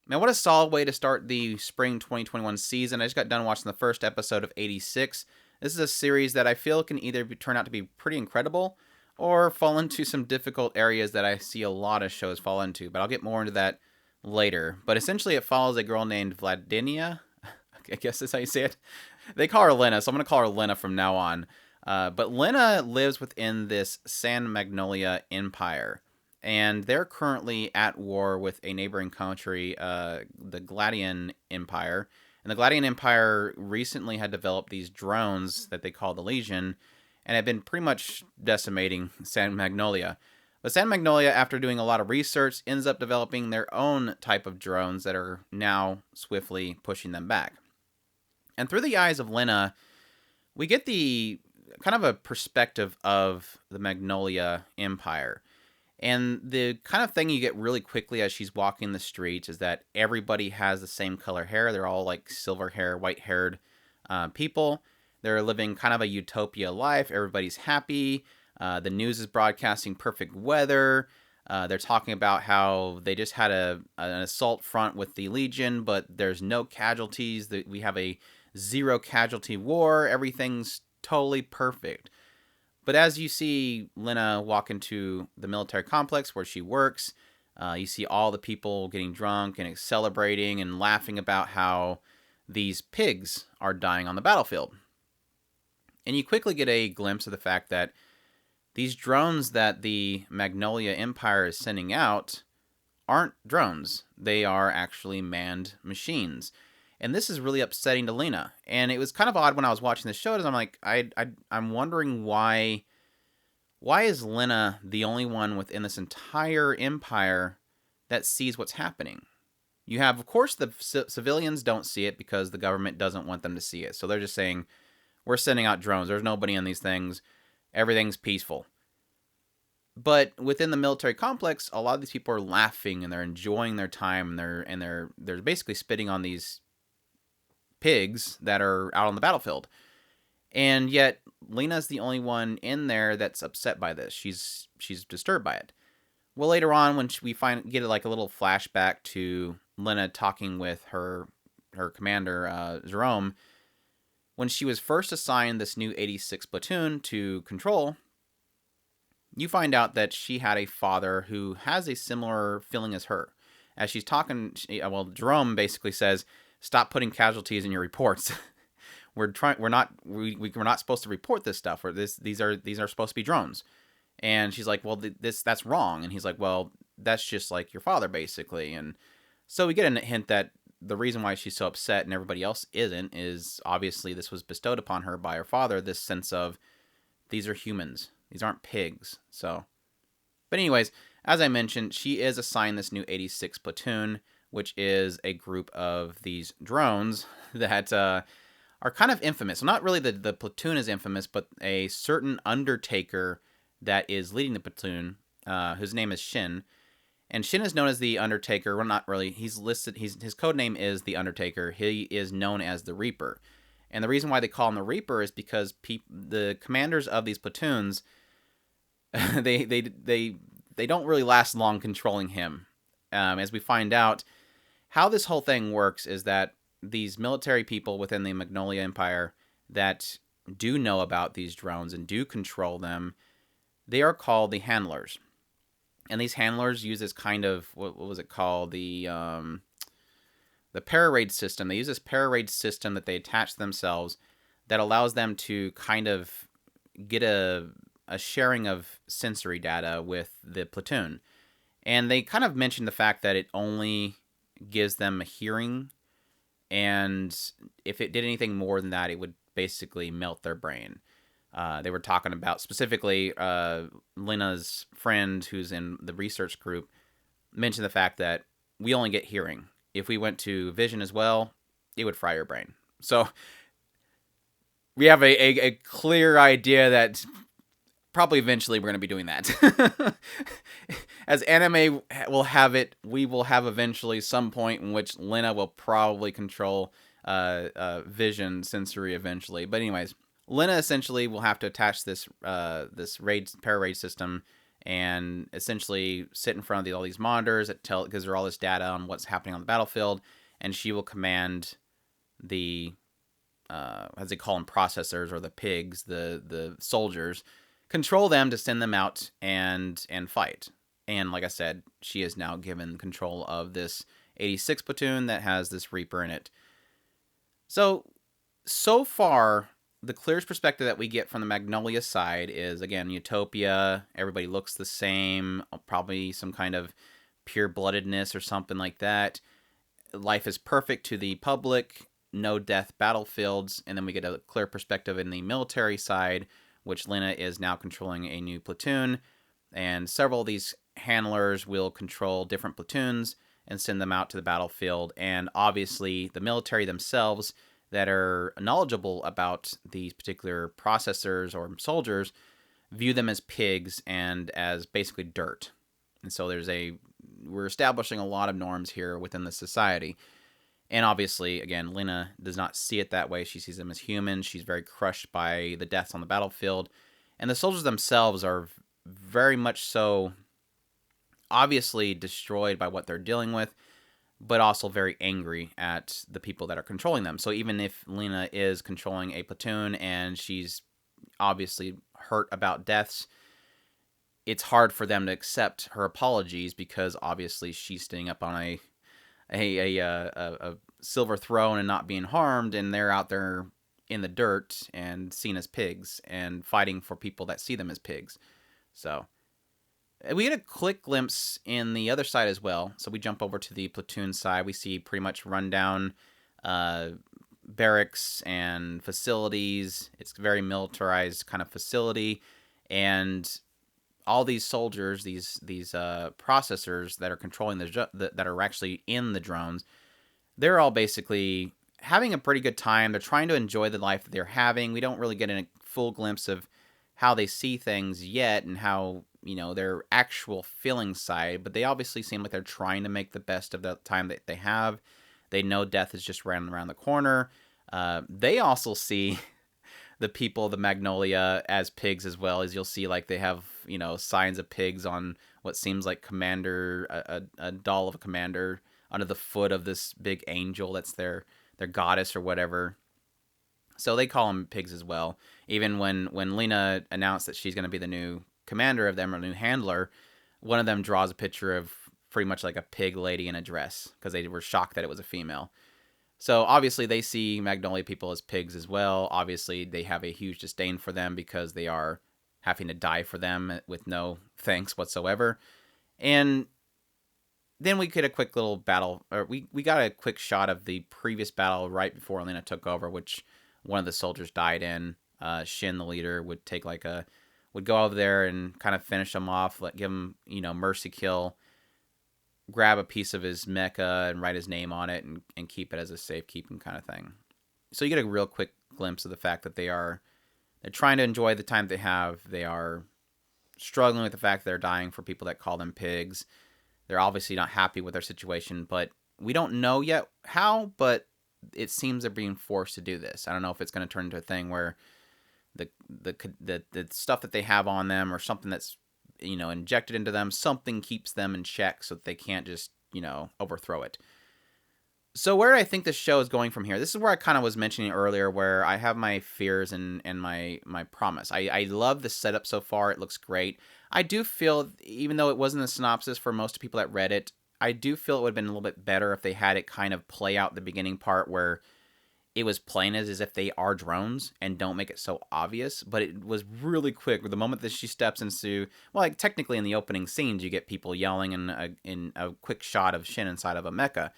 Man, what a solid way to start the spring 2021 season. I just got done watching the first episode of 86. This is a series that I feel can either turn out to be pretty incredible or fall into some difficult areas that I see a lot of shows fall into, but I'll get more into that later. But essentially, it follows a girl named Vladinia. I guess that's how you say it. They call her Lena, so I'm going to call her Lena from now on. But Lena lives within this San Magnolia Empire, and they're currently at war with a neighboring country, the Gladian Empire. And the Gladian Empire recently had developed these drones that they call the Legion, and have been pretty much decimating San Magnolia. But San Magnolia, after doing a lot of research, ends up developing their own type of drones that are now swiftly pushing them back. And through the eyes of Lena, we get the kind of a perspective of the Magnolia Empire. And the kind of thing you get really quickly as she's walking the streets is that everybody has the same color hair. They're all like silver hair, white haired people. They're living kind of a utopia life. Everybody's happy. The news is broadcasting perfect weather. They're talking about how they just had an assault front with the Legion, but there's no casualties. We have a zero casualty war. Everything's totally perfect. But as you see Lena walk into the military complex where she works, you see all the people getting drunk and celebrating and laughing about how these pigs are dying on the battlefield. And you quickly get a glimpse of the fact that these drones that the Magnolia Empire is sending out aren't drones. They are actually manned machines. And this is really upsetting to Lena. And it was kind of odd when I was watching the show, because I'm like, I'm wondering why is Lena the only one within this entire empire that sees what's happening? You have, of course, the civilians don't see it because the government doesn't want them to see it. So they're just saying, we're sending out drones. There's nobody in these things. Everything's peaceful. But within the military complex, a lot of these people are laughing and they're enjoying their time, and they're basically spitting on these pigs that are out on the battlefield. And yet Lena's the only one in there that's upset by this. She's disturbed by it. Well, later on, when we get like a little flashback to Lena talking with her commander, Jerome, when she was first assigned this new 86 platoon to control, you find out that she had a father who has a similar feeling as her. As she's talking, Jerome basically says, "Stop putting casualties in your reports. We're not supposed to report this stuff. Or these are supposed to be drones." And she's like, "Well, that's wrong." And he's like, "Well, that's just like your father, basically." And so we get a hint that the reason why she's so upset and everybody else isn't is obviously this was bestowed upon her by her father. This sense of, these are humans. These aren't pigs. So, but anyways, as I mentioned, she is assigned this new 86 platoon, which is a group of these drones that are kind of infamous. So not really the platoon is infamous, but a certain undertaker that is leading the platoon, whose name is Shin. And Shin is known as the Undertaker. Well, not really. He's listed. His code name is the Undertaker. He is known as the Reaper. And the reason why they call him the Reaper is because the commanders of these platoons, they don't really last long controlling him. As we find out, how this whole thing works is that these military people within the Magnolia Empire that do know about these drones and do control them, they are called the handlers. And these handlers use this kind of, what was it called? The pararade system. They use this pararade system that they attach to themselves that allows them to kind of get a sharing of sensory data with the platoon. And they kind of mentioned the fact that it only gives them a hearing, and if it did anything more than that, it would basically melt their brain. They were talking about specifically Lena's friend, who's in the research group, mentioned the fact that we only get hearing. If we went to vision as well, it would fry your brain. So we have a clear idea that probably eventually we're going to be doing that. As anime will have it, we will have eventually some point in which Lena will probably control vision sensory eventually. But anyways, Lena essentially will have to attach this para-raid system and essentially sit in front of all these monitors that gives her all this data on what's happening on the battlefield, and she will command the as they call them, processors, or the pigs, the soldiers, control them to send them out and fight. And like I said, she is now given control of this 86 platoon that has this Reaper in it. So far, the clearest perspective that we get from the Magnolia side is, again, Utopia. Everybody looks the same, probably some kind of pure-bloodedness or something like that. Life is perfect to the public, no death battlefields, and then we get a clear perspective in the military side, which Lena is now controlling a new platoon, and several of these handlers will control different platoons and send them out to the battlefield. And obviously, the military themselves that are knowledgeable about these particular processors or soldiers view them as pigs and as basically dirt. And so we're establishing a lot of norms here within the society. And obviously, again, Lena does not see it that way. She sees them as humans. She's very crushed by the deaths on the battlefield. And the soldiers themselves are very much so obviously destroyed by what they're dealing with, but also very angry at the people that are controlling them. So even if Lena is controlling a platoon and she's obviously hurt about deaths, it's hard for them to accept her apologies because obviously she's staying up on a silver throne and not being harmed, and they're out there in the dirt and seen as pigs and fighting for people that see them as pigs. So we get a quick glimpse in the other side as well. So we jump over to the platoon side. We see pretty much rundown barracks and facilities. It's a very militarized kind of facility, and all these soldiers, these processors that are controlling that are actually in the drones, they're all basically having a pretty good time. They're trying to enjoy the life that they're having. We don't really get a full glimpse of how they see things yet and how, their actual feeling side, but they obviously seem like they're trying to make the best of the time that they have. They know death is just right around the corner. They also see the people of the Magnolia as pigs as well, as you'll see, like they have, signs of pigs on what seems like a doll of a commander under the foot of this big angel that's their goddess or whatever. So they call them pigs as well. Even when Lena announced that she's going to be the new commander of them, or new handler, one of them draws a picture of pretty much like a pig lady in a dress because they were shocked that it was a female. So obviously they see Magnolia people as pigs as well. Obviously they have a huge disdain for them because they are having to die for them with no thanks whatsoever. And then we get a quick little battle, or we got a quick shot of the previous battle right before Lena took over, which one of the soldiers died in. Shin, the leader, would go over there and kind of finish him off, give him, mercy kill, grab a piece of his mecha and write his name on it and keep it as a safekeeping kind of thing. So you get a real quick glimpse of the fact that they're trying to enjoy the time they have. They are struggling with the fact that they're dying for people that call them pigs. They're obviously not happy with their situation, but we don't know yet how, but it seems they're being forced to do this. I don't know if it's going to turn into a thing where the stuff that they have on them, or something that's injected into them, something keeps them in check so that they can't just overthrow it. So where I think this show is going from here, this is where I kind of was mentioning earlier, where I have my fears and my promise. I love the setup so far. It looks great. I do feel, even though it wasn't a synopsis for most people that read it, I do feel it would have been a little bit better if they had it kind of play out the beginning part where it was plain as if they are drones and don't make it so obvious. But it was really quick. The moment that she steps into, well, like technically in the opening scenes, you get people yelling in a quick shot of Shin inside of a mecha.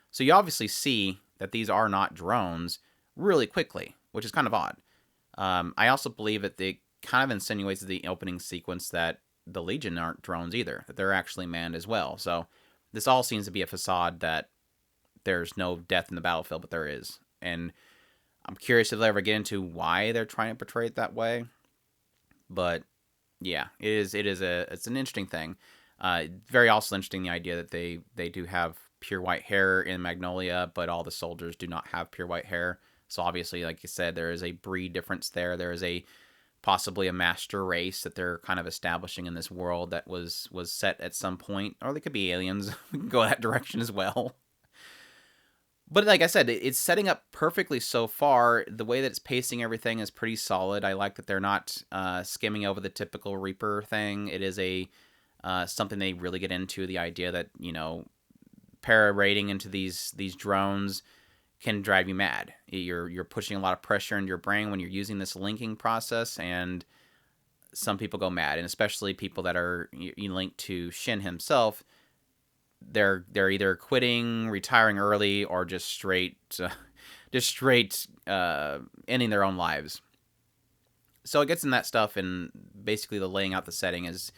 So you obviously see that these are not drones really quickly, which is kind of odd. I also believe that they kind of insinuates the opening sequence that the Legion aren't drones either, that they're actually manned as well. So this all seems to be a facade that there's no death in the battlefield, but there is. And I'm curious if they ever get into why they're trying to portray it that way. But yeah, it's an interesting thing. Very also interesting, the idea that they do have pure white hair in Magnolia, but all the soldiers do not have pure white hair. So obviously, like you said, there is a breed difference there. There is a possibly a master race that they're kind of establishing in this world that was set at some point, or they could be aliens. We can go that direction as well. But like I said, it's setting up perfectly so far. The way that it's pacing everything is pretty solid. I like that they're not skimming over the typical Reaper thing. It is a something they really get into, the idea that, para-raiding into these drones can drive you mad. You're pushing a lot of pressure into your brain when you're using this linking process, and some people go mad, and especially people that are linked to Shin himself. They're either quitting, retiring early, or just straight ending their own lives. So it gets in that stuff, and basically the laying out the setting has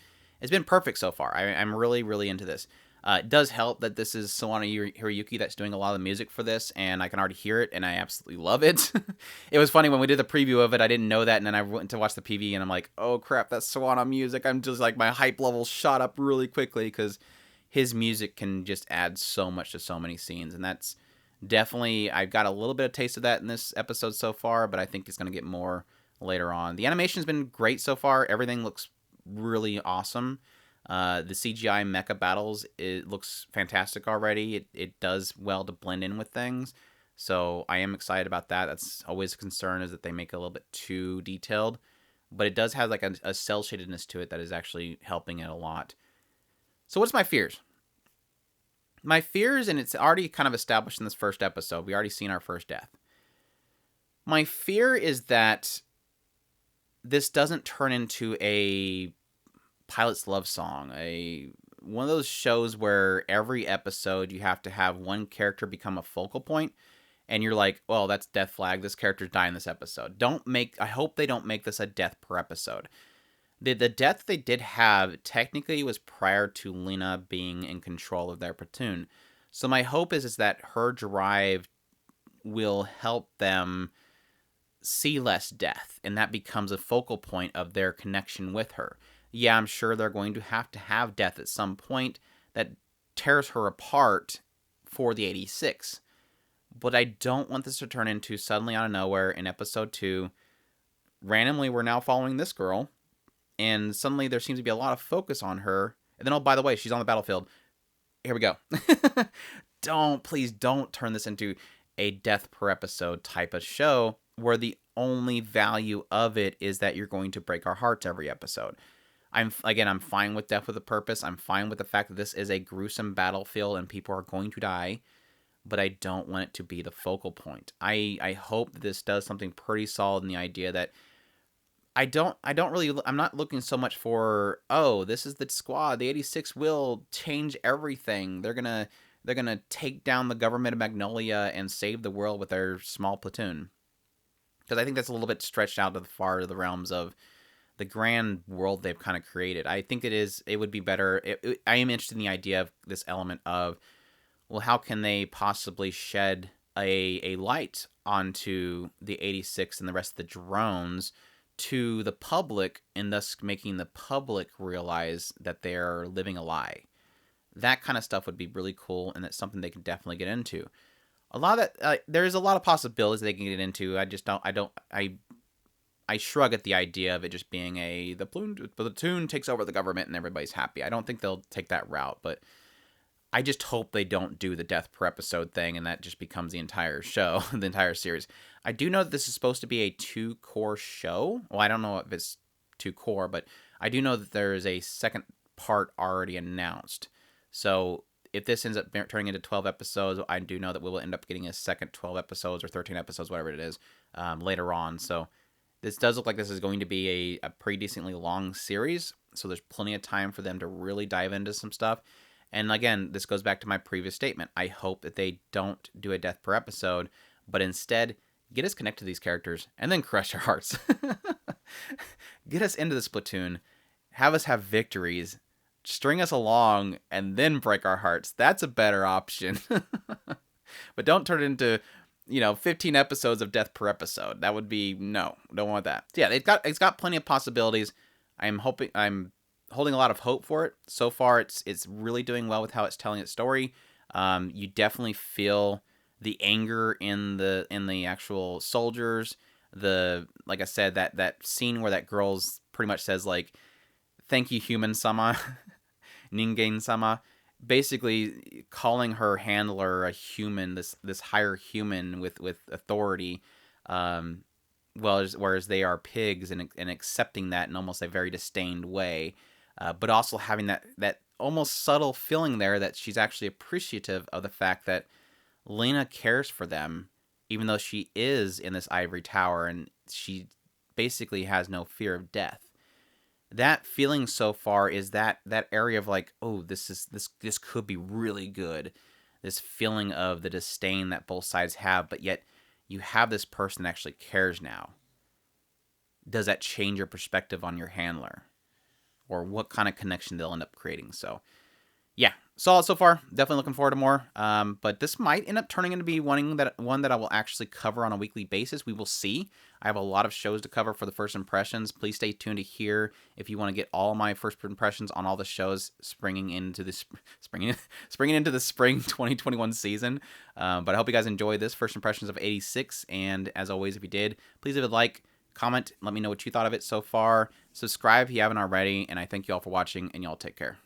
been perfect so far. I'm really, really into this. It does help that this is Sawano Hiroyuki that's doing a lot of the music for this, and I can already hear it, and I absolutely love it. It was funny when we did the preview of it, I didn't know that, and then I went to watch the PV, and I'm like, oh crap, that's Sawano music. I'm just like, my hype level shot up really quickly, because his music can just add so much to so many scenes, and that's definitely, I've got a little bit of taste of that in this episode so far, but I think it's going to get more later on. The animation's been great so far. Everything looks really awesome. The CGI mecha battles, it looks fantastic already. It does well to blend in with things, so I am excited about that. That's always a concern, is that they make it a little bit too detailed, but it does have like a cell shadedness to it that is actually helping it a lot. So what's my fears? My fears, and it's already kind of established in this first episode, we already seen our first death. My fear is that this doesn't turn into a pilot's love song, one of those shows where every episode you have to have one character become a focal point, and you're like, well, that's death flag, this character's dying this episode. I hope they don't make this a death per episode. The death they did have technically was prior to Lena being in control of their platoon. So my hope is that her drive will help them see less death, and that becomes a focal point of their connection with her. Yeah, I'm sure they're going to have death at some point that tears her apart for the 86. But I don't want this to turn into suddenly out of nowhere in episode 2, randomly we're now following this girl, and suddenly there seems to be a lot of focus on her. And then, oh, by the way, she's on the battlefield. Here we go. Please don't turn this into a death per episode type of show where the only value of it is that you're going to break our hearts every episode. I'm fine with death with a purpose. I'm fine with the fact that this is a gruesome battlefield and people are going to die, but I don't want it to be the focal point. I hope that this does something pretty solid in the idea that I'm not looking so much for, oh, this is the squad, the 86 will change everything. They're gonna take down the government of Magnolia and save the world with their small platoon. Because I think that's a little bit stretched out to the realms of the grand world they've kind of created. I think it would be better. I am interested in the idea of this element of, well, how can they possibly shed a light onto the 86 and the rest of the drones to the public, and thus making the public realize that they're living a lie. That kind of stuff would be really cool, and that's something they can definitely get into. A lot of that, there's a lot of possibilities they can get into. I shrug at the idea of it just being the platoon takes over the government and everybody's happy. I don't think they'll take that route, but I just hope they don't do the death per episode thing and that just becomes the entire show, the entire series. I do know that this is supposed to be a 2-core show. Well, I don't know if it's 2-core, but I do know that there is a second part already announced. So if this ends up turning into 12 episodes, I do know that we will end up getting a second 12 episodes or 13 episodes, whatever it is, later on. So this does look like this is going to be a pretty decently long series. So there's plenty of time for them to really dive into some stuff. And again, this goes back to my previous statement. I hope that they don't do a death per episode, but instead get us connected to these characters and then crush our hearts. Get us into this platoon, have us have victories, string us along, and then break our hearts. That's a better option. But don't turn it into, 15 episodes of death per episode. That would be, no, don't want that. So yeah, it's got plenty of possibilities. I'm holding a lot of hope for it. So far, it's really doing well with how it's telling its story. You definitely feel the anger in the actual soldiers. like I said, that scene where that girl's pretty much says like, "Thank you, human sama," Ningen sama, basically calling her handler a human, this higher human with authority, um, whereas they are pigs, and accepting that in almost a very disdained way, but also having that almost subtle feeling there that she's actually appreciative of the fact that Lena cares for them, even though she is in this ivory tower and she basically has no fear of death. That feeling so far is that area of like, oh, this could be really good. This feeling of the disdain that both sides have, but yet you have this person that actually cares now. Does that change your perspective on your handler? Or what kind of connection they'll end up creating? So yeah, solid so far. Definitely looking forward to more. But this might end up turning into be one that I will actually cover on a weekly basis. We will see. I have a lot of shows to cover for the first impressions. Please stay tuned to hear if you want to get all my first impressions on all the shows springing into the springing into the spring 2021 season. But I hope you guys enjoy this first impressions of 86. And as always, if you did, please leave a like, comment, let me know what you thought of it so far. Subscribe if you haven't already. And I thank you all for watching, and y'all take care.